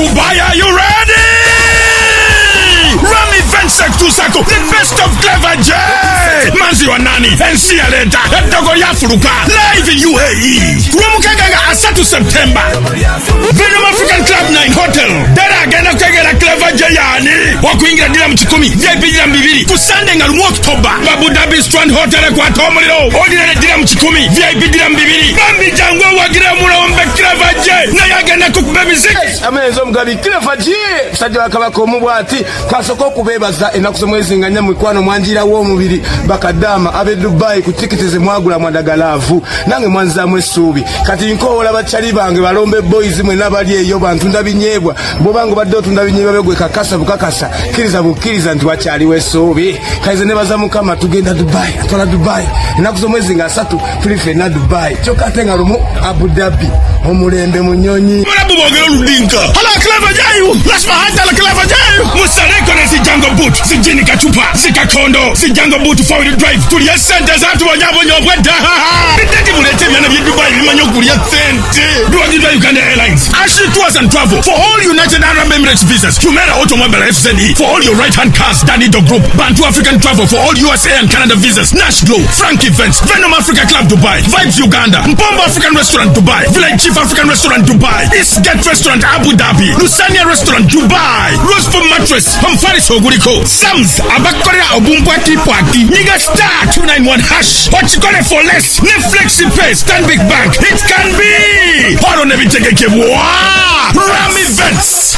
Dubai, are you ready? Ram Events Tusako, the best of Clever J. Manzi wa nani, NC Aleta, Edoggo lyafuluka, live in UAE. Kumukaganga asatu September. Venom African Club 9 Hotel. Dara agenda kugera Clever J yani. Wakuingira dira mchikumi, VIP dira mbibiri. Kusande ngalumu October. Abu Dhabi Strand Hotel kwa tomolilo. Ordinary dira mchikumi, VIP dira mbibiri. Bambi jangwa wagira mulombe Clever J. Na yagenda kukubebiziki. Amenzo mgabi Clever J. Sajwa kabako mubwati. Kasoko kubebaza enakusomwezi nganya mwikwano mwanjira wo mubiri. Bakadama abe Dubai ku tikitize mwagula mwadagalavu nange mwanza mwesubi kati nkowola bachali bange balombe boys mwe nabali eyo bantu ndabinyebwa bo bango badde otunda binyebwa begwe kakasa bukakasa kiriza bukiriza nti wachali wesubi kaize ne baza mukama tugenda Dubai atola Dubai enakusomwezi nga 3 tulife na Dubai choka tenga rumu Abu Dhabi omulembe munyonyi mulabu bogero ludinka hala Clever J lasma hata la Clever J musareko na zijango boot zijini kachupa zikakondo zijango boot forward drive tulia sente zatu wanyabo nyobweda bitati mulete byana bye Dubai bimanyo kulia sente duwa Uganda Airlines Ashi Tours and Travel for all United Arab Emirates visas Humera Automobile FZE for all your right hand cars Edoggo Group Bantu African Travel for all USA and Canada visas Nash Glow Frank Events Venom Africa Club Dubai Vibes Uganda Mpombo African Restaurant Dubai Village Chief African Restaurant Dubai Eastgate Restaurant Abu Dhabi Lusania Restaurant Dubai Roseful Mattress Hamfaris Oguriko Sam's Abakorea Obumpwati Pwati Niga Star 291 hash Ochikone for less Netflix pay Stanbic Bank It can be Horo Nebiteke Ram Events